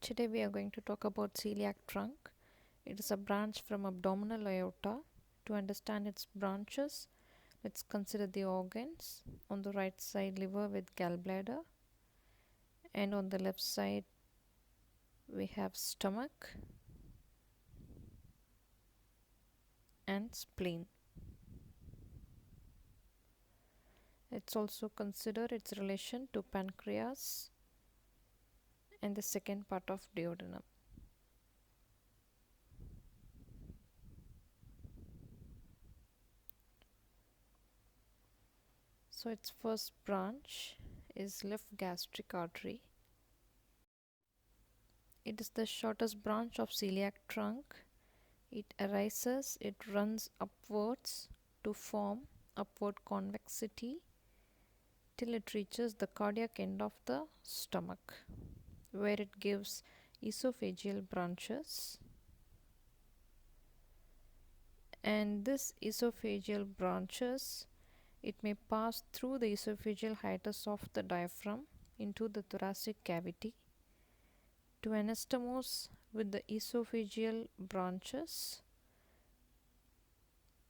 Today we are going to talk about celiac trunk. It is a branch from abdominal aorta. To understand its branches, let's consider the organs. On the right side, liver with gallbladder, and on the left side we have stomach and spleen. Let's also consider its relation to pancreas and the second part of duodenum. So its first branch is left gastric artery. It is the shortest branch of celiac trunk. It arises, it runs upwards to form upward convexity till it reaches the cardiac end of the stomach, where it gives esophageal branches. And this esophageal branches, it may pass through the esophageal hiatus of the diaphragm into the thoracic cavity to anastomose with the esophageal branches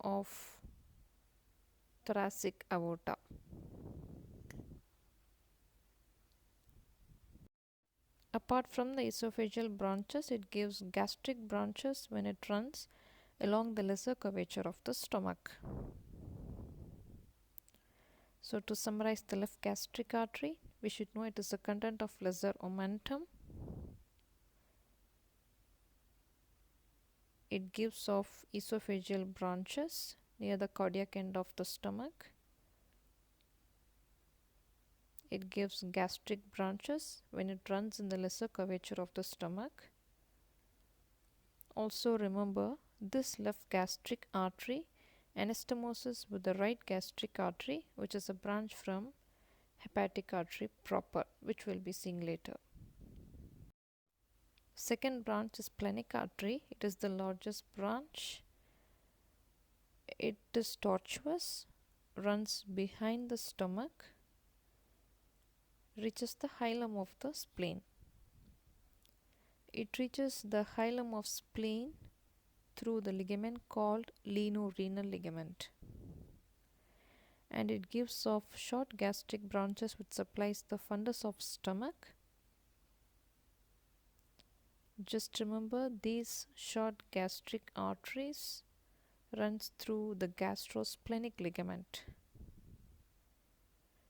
of thoracic aorta. Apart from the esophageal branches, it gives gastric branches when it runs along the lesser curvature of the stomach. So to summarize the left gastric artery, we should know it is a content of lesser omentum. It gives off esophageal branches near the cardiac end of the stomach. It gives gastric branches when it runs in the lesser curvature of the stomach. Also remember, this left gastric artery anastomoses with the right gastric artery, which is a branch from hepatic artery proper, which we'll be seeing later. Second branch is planic artery. It is the largest branch. It is tortuous, runs behind the stomach, reaches the hilum of the spleen. It reaches the hilum of spleen through the ligament called lienorenal ligament, and it gives off short gastric branches which supplies the fundus of stomach. Just remember, these short gastric arteries runs through the gastrosplenic ligament.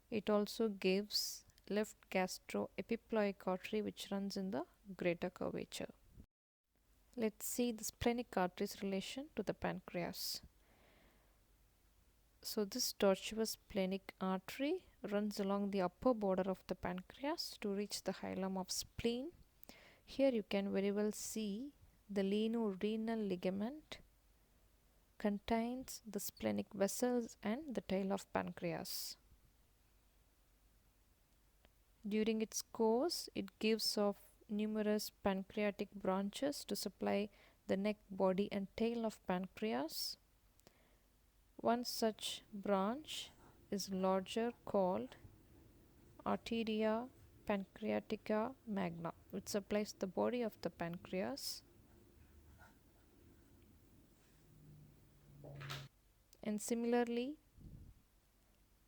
It also gives left gastroepiploic artery which runs in the greater curvature. Let's see the splenic artery's relation to the pancreas. So this tortuous splenic artery runs along the upper border of the pancreas to reach the hilum of spleen. Here you can very well see the lienorenal ligament contains the splenic vessels and the tail of pancreas. During its course, it gives off numerous pancreatic branches to supply the neck, body and tail of pancreas. One such branch is larger, called arteria pancreatica magna, which supplies the body of the pancreas. And similarly,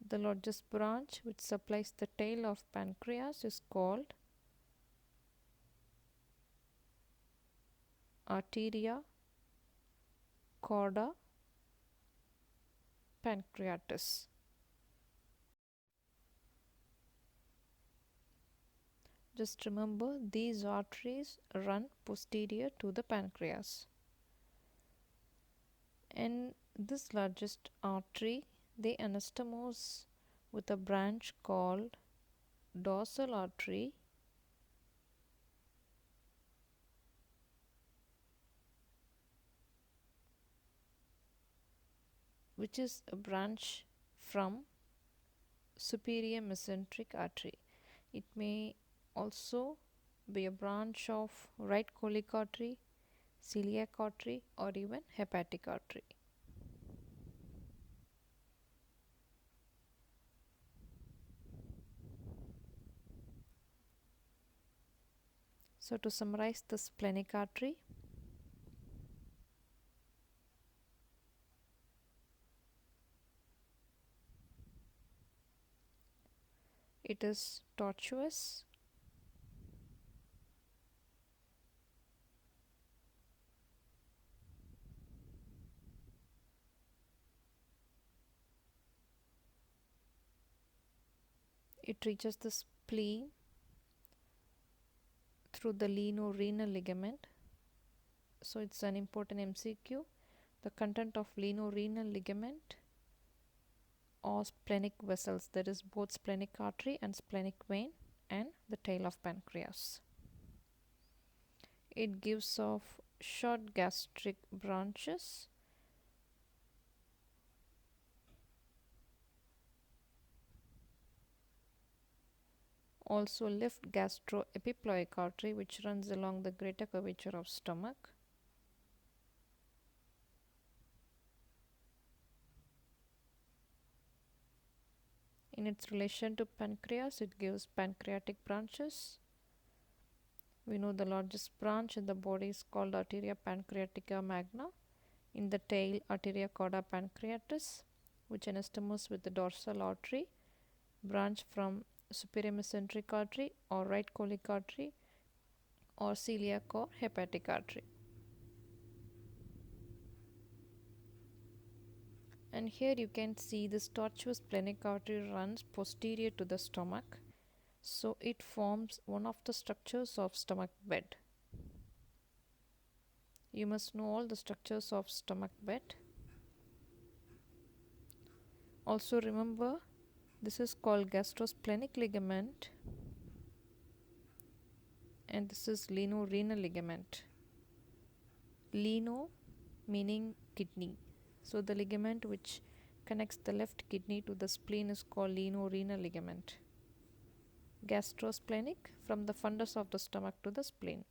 the largest branch which supplies the tail of pancreas is called arteria cauda pancreatis. Just remember, these arteries run posterior to the pancreas. And this largest artery, they anastomose with a branch called dorsal artery, which is a branch from superior mesenteric artery. It may also be a branch of right coeliac artery, celiac artery or even hepatic artery. So to summarize, the splenic artery, it is tortuous, it reaches the spleen through the leno-renal ligament. So it's an important MCQ. The content of leno-renal ligament or splenic vessels, that is both splenic artery and splenic vein and the tail of pancreas. It gives off short gastric branches, also left gastroepiploic artery which runs along the greater curvature of stomach. In its relation to pancreas, it gives pancreatic branches. We know the largest branch in the body is called arteria pancreatica magna. In the tail, arteria cauda pancreatis, which anastomoses with the dorsal artery, branch from superior mesenteric artery or right coeliac artery or coeliac or hepatic artery. And here you can see this tortuous splenic artery runs posterior to the stomach. So it forms one of the structures of stomach bed. You must know all the structures of stomach bed. Also remember, this is called gastrosplenic ligament and this is leno-renal ligament. Leno meaning kidney. So the ligament which connects the left kidney to the spleen is called leno-renal ligament. Gastrosplenic, from the fundus of the stomach to the spleen.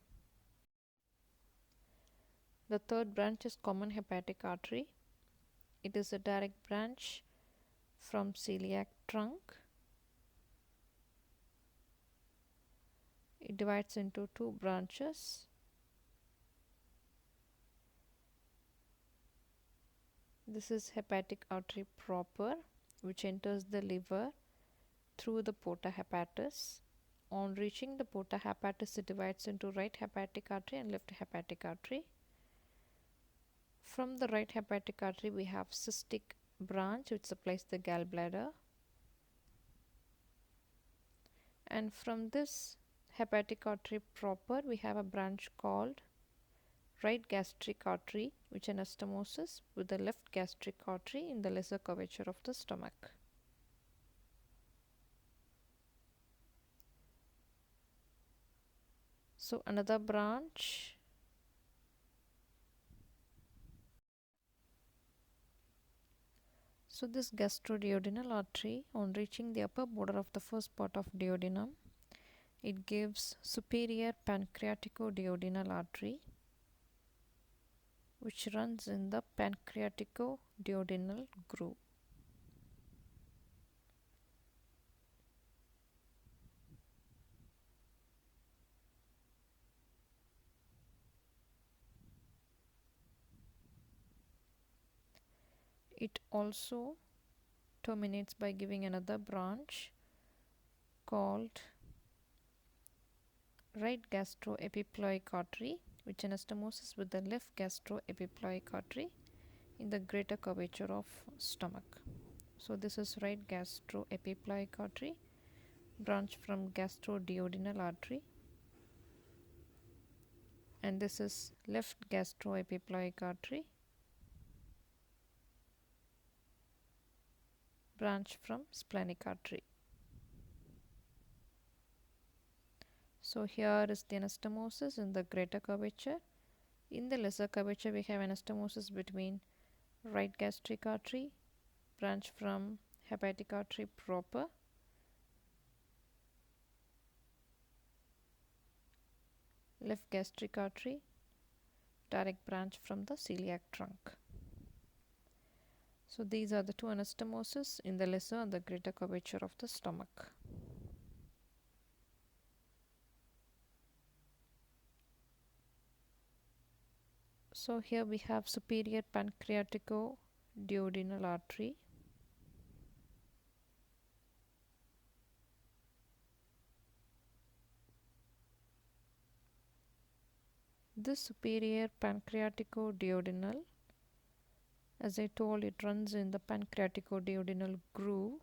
The third branch is common hepatic artery. It is a direct branch from coeliac trunk. It divides into two branches. This is hepatic artery proper, which enters the liver through the porta hepatis. On reaching the porta hepatis, it divides into right hepatic artery and left hepatic artery. From the right hepatic artery, we have cystic branch which supplies the gallbladder. And from this hepatic artery proper, we have a branch called right gastric artery which anastomoses with the left gastric artery in the lesser curvature of the stomach. So another branch So this gastroduodenal artery, on reaching the upper border of the first part of duodenum, it gives superior pancreatico-duodenal artery which runs in the pancreatico-duodenal groove. It also terminates by giving another branch called right gastroepiploic artery which anastomoses with the left gastroepiploic artery in the greater curvature of stomach. So this is right gastroepiploic artery, branch from gastroduodenal artery, and this is left gastroepiploic artery, branch from splenic artery. So here is the anastomosis in the greater curvature. In the lesser curvature, we have anastomosis between right gastric artery, branch from hepatic artery proper, left gastric artery, direct branch from the coeliac trunk. So these are the two anastomoses in the lesser and the greater curvature of the stomach. So here we have superior pancreatico-duodenal artery. This superior pancreatico-duodenal, as I told, it runs in the pancreatico-duodenal groove,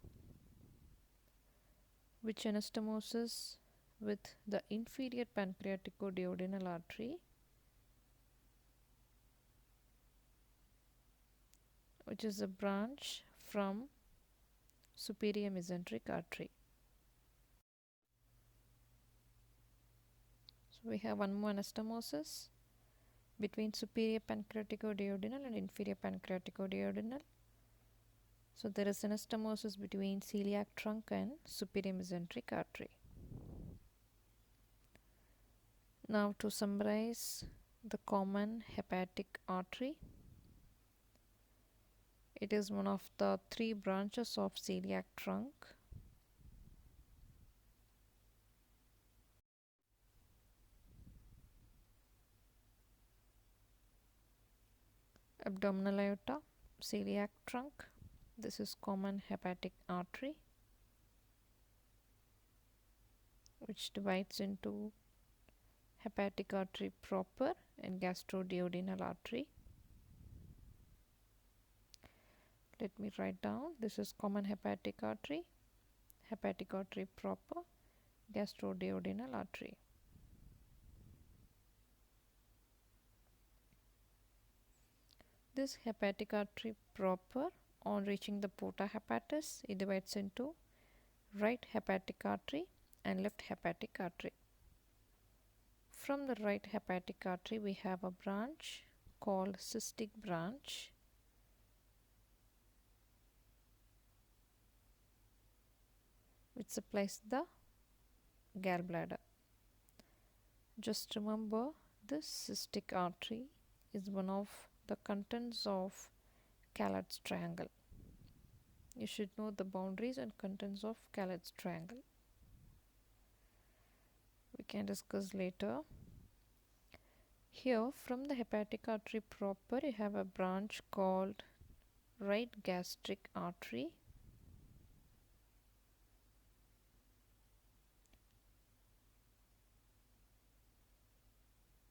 which anastomoses with the inferior pancreatico-duodenal artery, which is a branch from superior mesenteric artery. So we have one more anastomosis between superior pancreatico-duodenal and inferior pancreatico-duodenal. So there is anastomosis between coeliac trunk and superior mesenteric artery. Now to summarize the common hepatic artery. It is one of the three branches of coeliac trunk. Abdominal aorta, coeliac trunk. This is common hepatic artery, which divides into hepatic artery proper and gastroduodenal artery. Let me write down. This is common hepatic artery proper, gastroduodenal artery. This hepatic artery proper, on reaching the porta hepatis, it divides into right hepatic artery and left hepatic artery. From the right hepatic artery, we have a branch called cystic branch, which supplies the gallbladder. Just remember, this cystic artery is one of the contents of Callat's triangle. You should know the boundaries and contents of Callat's triangle. We can discuss later. Here, from the hepatic artery proper, you have a branch called right gastric artery,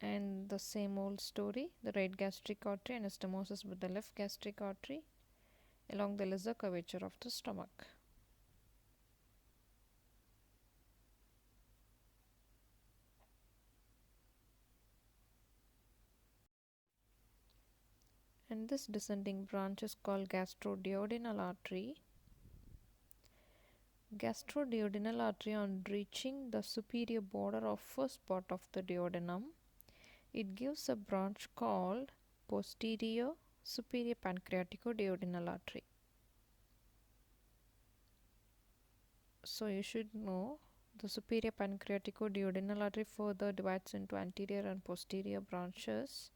and the same old story, the right gastric artery anastomosis with the left gastric artery along the lesser curvature of the stomach. And this descending branch is called gastroduodenal artery. Gastroduodenal artery, on reaching the superior border of first part of the duodenum, it gives a branch called posterior superior pancreatico-duodenal artery. So you should know the superior pancreatico-duodenal artery further divides into anterior and posterior branches.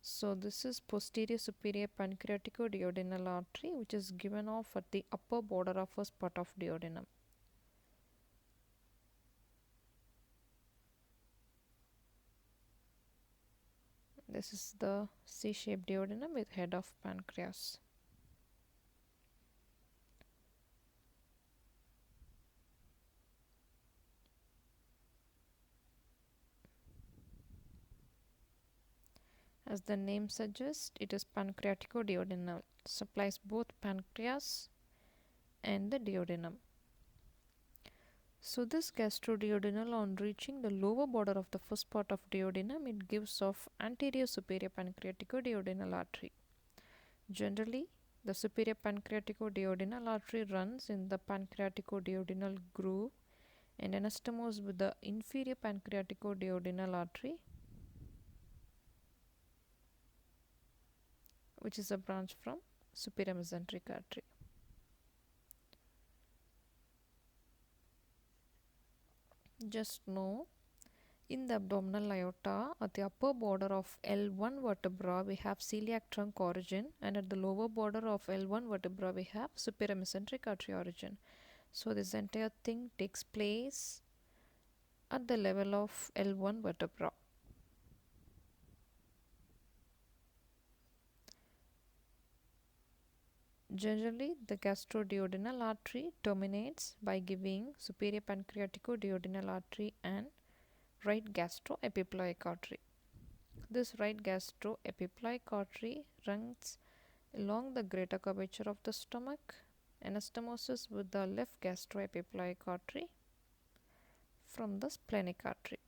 So this is posterior superior pancreatico-duodenal artery, which is given off at the upper border of first part of duodenum. This is the C-shaped duodenum with head of pancreas. As the name suggests, it is pancreatico-duodenal, supplies both pancreas and the duodenum. So this gastroduodenal, on reaching the lower border of the first part of duodenum, it gives off anterior superior pancreatico-duodenal artery. Generally, the superior pancreatico-duodenal artery runs in the pancreatico-duodenal groove and anastomoses with the inferior pancreatico-duodenal artery, which is a branch from superior mesenteric artery. Just know, in the abdominal aorta, at the upper border of L1 vertebra, we have coeliac trunk origin, and at the lower border of L1 vertebra, we have superior mesenteric artery origin. So this entire thing takes place at the level of L1 vertebra. Generally, the gastroduodenal artery terminates by giving superior pancreaticoduodenal artery and right gastroepiploic artery. This right gastroepiploic artery runs along the greater curvature of the stomach, anastomosis with the left gastroepiploic artery from the splenic artery.